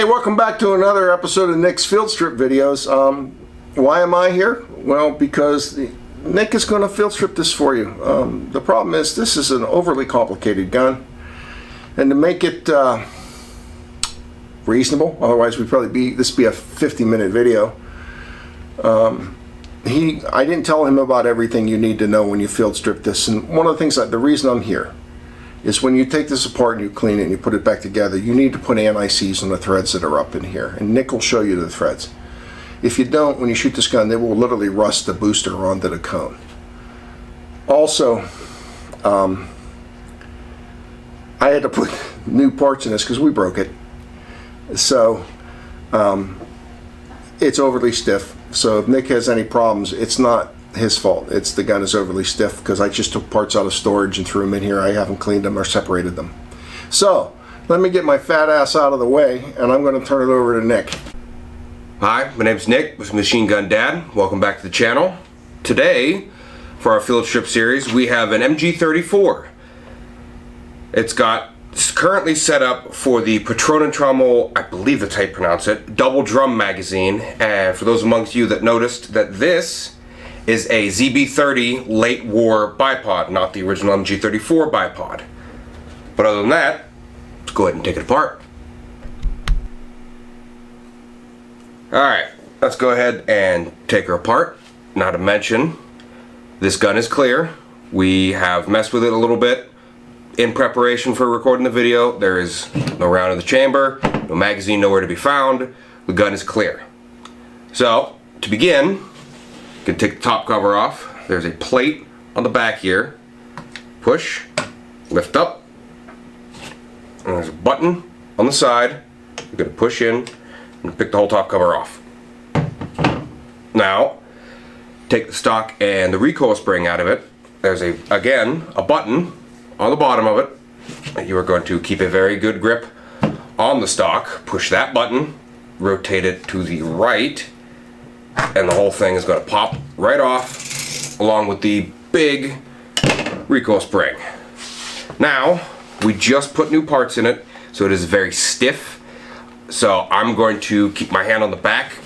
welcome back to another episode of Nick's Field Strip videos. Why am I here? Well, because Nick is going to field strip this for you. The problem is this is an overly complicated gun, and to make it reasonable, otherwise we'd probably this would be a 50-minute video. I didn't tell him about everything you need to know when you field strip this, and one of the things the reason I'm here is when you take this apart and you clean it and you put it back together, you need to put anti-seize on the threads that are up in here, and Nick will show you the threads. If you don't, when you shoot this gun, they will literally rust the booster onto the cone. Also, I had to put new parts in this because we broke it, so it's overly stiff. So if Nick has any problems, it's not his fault. It's the gun is overly stiff because I just took parts out of storage and threw them in here. I haven't cleaned them or separated them. So let me get my fat ass out of the way, and I'm going to turn it over to Nick. Hi, my name's Nick with Machine Gun Dad. Welcome back to the channel. Today, for our field strip series, we have an MG-34. It's currently set up for the Patronentrommel, I believe that's how you pronounce it, double drum magazine. And for those amongst you that noticed that this is a ZB30 late war bipod, not the original MG-34 bipod. But other than that, let's go ahead and take it apart. Alright, let's go ahead and take her apart. Not to mention, this gun is clear. We have messed with it a little bit in preparation for recording the video. There is no round in the chamber, no magazine nowhere to be found. The gun is clear. So, to begin, you can take the top cover off. There's a plate on the back here. Push, lift up, and there's a button on the side. You're going to push in and pick the whole top cover off. Now, take the stock and the recoil spring out of it. There's again a button on the bottom of it. You are going to keep a very good grip on the stock. Push that button, rotate it to the right, and the whole thing is going to pop right off along with the big recoil spring. Now, we just put new parts in it, so it is very stiff. So I'm going to keep my hand on the back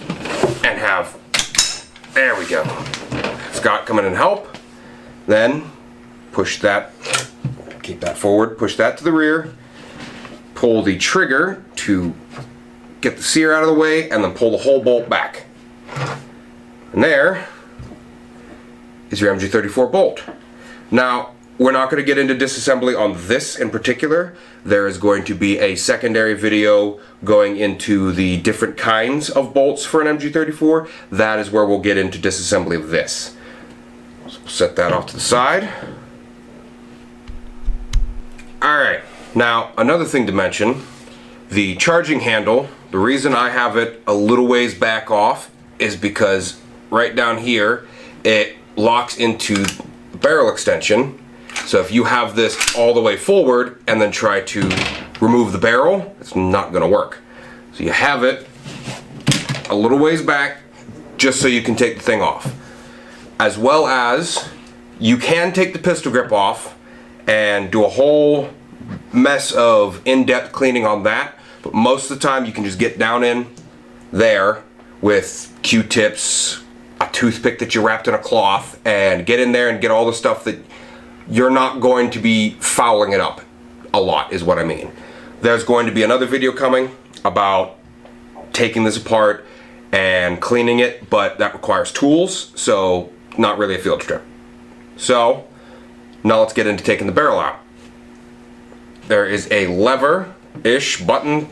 and have, there we go. Scott come in and help. Then push that, keep that forward, push that to the rear, pull the trigger to get the sear out of the way, and then pull the whole bolt back. And there is your MG-34 bolt. Now, we're not going to get into disassembly on this in particular. There is going to be a secondary video going into the different kinds of bolts for an MG-34. That is where we'll get into disassembly of this. So we'll set that off to the side. Alright, now another thing to mention, the charging handle, the reason I have it a little ways back off is because right down here it locks into the barrel extension. So if you have this all the way forward and then try to remove the barrel, it's not going to work. So you have it a little ways back just so you can take the thing off. As well as you can take the pistol grip off and do a whole mess of in-depth cleaning on that, but most of the time you can just get down in there with Q-tips, a toothpick that you wrapped in a cloth, and get in there and get all the stuff that you're not going to be fouling it up a lot, is what I mean. There's going to be another video coming about taking this apart and cleaning it, but that requires tools, so not really a field strip. So now let's get into taking the barrel out. There is a lever-ish button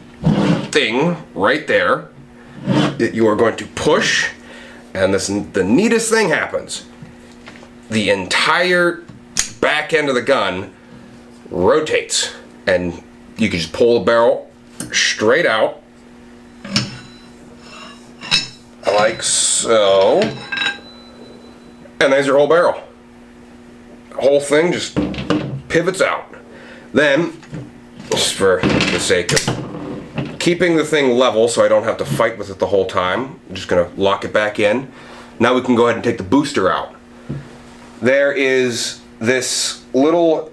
thing right there that you are going to push, and the neatest thing happens. The entire back end of the gun rotates, and you can just pull the barrel straight out like so, and there's your whole barrel. The whole thing just pivots out. Then, just for the sake of keeping the thing level so I don't have to fight with it the whole time, I'm just going to lock it back in. Now we can go ahead and take the booster out. There is this little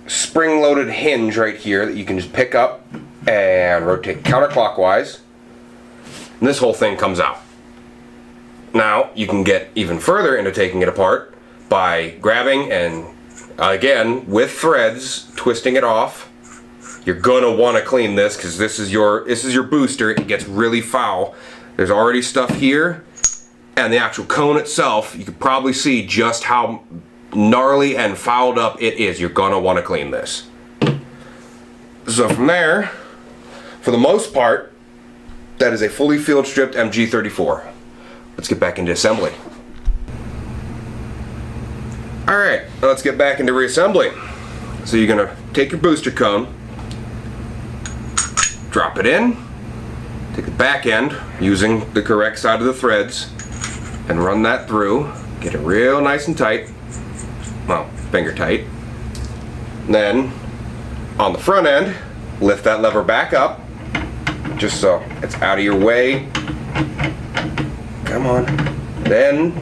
spring-loaded hinge right here that you can just pick up and rotate counterclockwise, and this whole thing comes out. Now you can get even further into taking it apart by grabbing and, again, with threads, twisting it off. You're gonna want to clean this because this is your booster. It gets really foul. There's already stuff here, and the actual cone itself, you can probably see just how gnarly and fouled up it is. You're gonna want to clean this. So from there, for the most part, that is a fully field stripped MG-34. Let's get back into assembly. Alright, let's get back into reassembly. So you're gonna take your booster cone, drop it in, take the back end using the correct side of the threads, and run that through. Get it real nice and tight. Well, finger tight. Then, on the front end, lift that lever back up, just so it's out of your way. Come on. Then,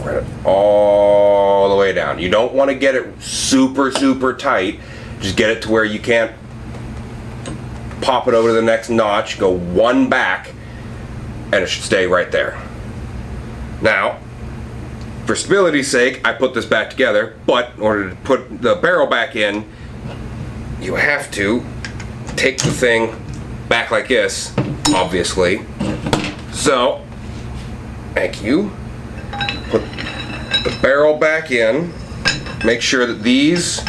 run it all the way down. You don't want to get it super, super tight. Just get it to where you can't pop it over to the next notch, go one back, and it should stay right there. Now, for stability's sake, I put this back together, but in order to put the barrel back in, you have to take the thing back like this, obviously. So, thank you. Put the barrel back in. Make sure that these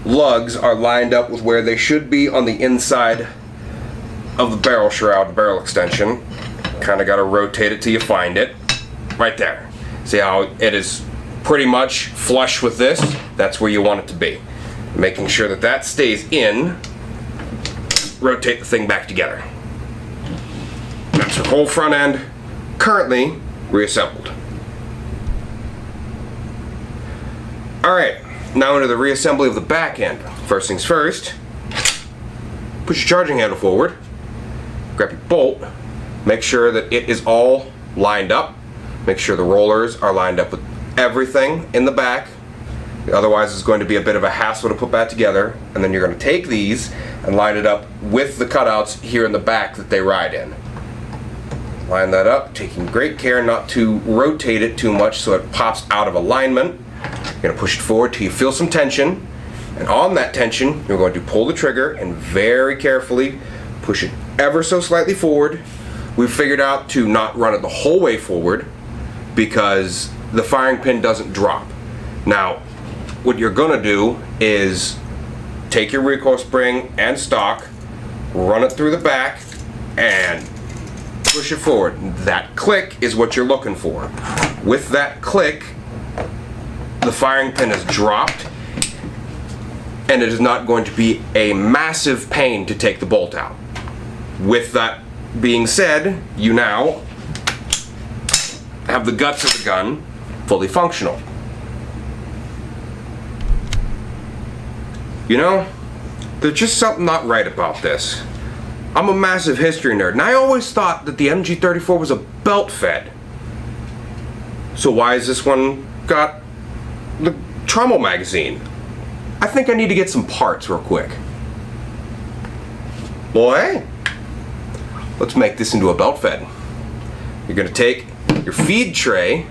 lugs are lined up with where they should be on the inside of the barrel shroud, barrel extension. Kind of got to rotate it till you find it. Right there. See how it is pretty much flush with this? That's where you want it to be. Making sure that that stays in. Rotate the thing back together. That's your whole front end, currently reassembled. Alright, now into the reassembly of the back end. First things first, push your charging handle forward, grab your bolt, make sure that it is all lined up, make sure the rollers are lined up with everything in the back. Otherwise it's going to be a bit of a hassle to put back together, and then you're going to take these and line it up with the cutouts here in the back that they ride in. Line that up, taking great care not to rotate it too much so it pops out of alignment. You're going to push it forward till you feel some tension, and on that tension you're going to pull the trigger and very carefully push it ever so slightly forward. We've figured out to not run it the whole way forward because the firing pin doesn't drop. Now, what you're gonna do is take your recoil spring and stock, run it through the back, and push it forward. That click is what you're looking for. With that click, the firing pin is dropped, and it is not going to be a massive pain to take the bolt out. With that being said, you now have the guts of the gun fully functional. You know, there's just something not right about this. I'm a massive history nerd, and I always thought that the MG-34 was a belt fed. So why has this one got the trommel magazine? I think I need to get some parts real quick. Well, hey, let's make this into a belt fed. You're gonna take your feed tray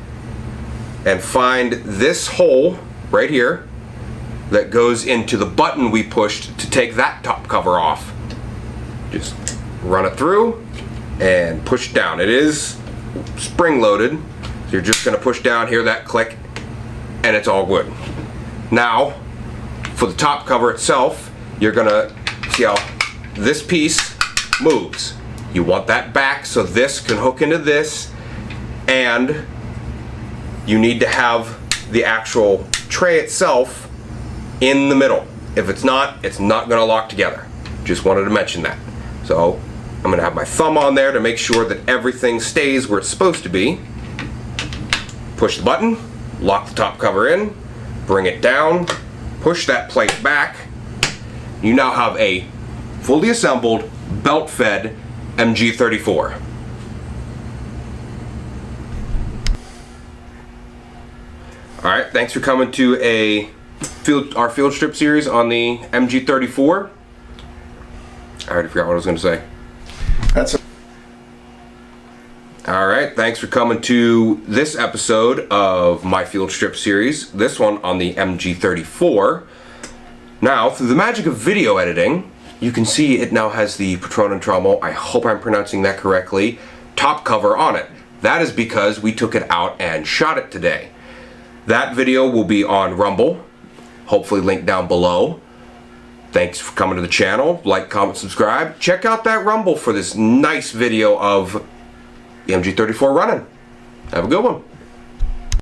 and find this hole right here that goes into the button we pushed to take that top cover off. Just run it through and push down. It is spring loaded, so you're just gonna push down, hear that click, and it's all good. Now, for the top cover itself, you're gonna see how this piece moves. You want that back so this can hook into this, and you need to have the actual tray itself in the middle. If it's not gonna lock together. Just wanted to mention that. So I'm gonna have my thumb on there to make sure that everything stays where it's supposed to be. Push the button, lock the top cover in, bring it down, push that plate back. You now have a fully assembled, belt-fed MG-34. Alright, thanks for coming to our field strip series on the MG-34. I already forgot what I was going to say. That's a All right, thanks for coming to this episode of my field strip series. This one on the MG-34. Now, through the magic of video editing, you can see it now has the Patron Trauma, I hope I'm pronouncing that correctly, top cover on it. That is because we took it out and shot it today. That video will be on Rumble, hopefully linked down below. Thanks for coming to the channel. Like, comment, subscribe. Check out that Rumble for this nice video of the MG-34 running. Have a good one.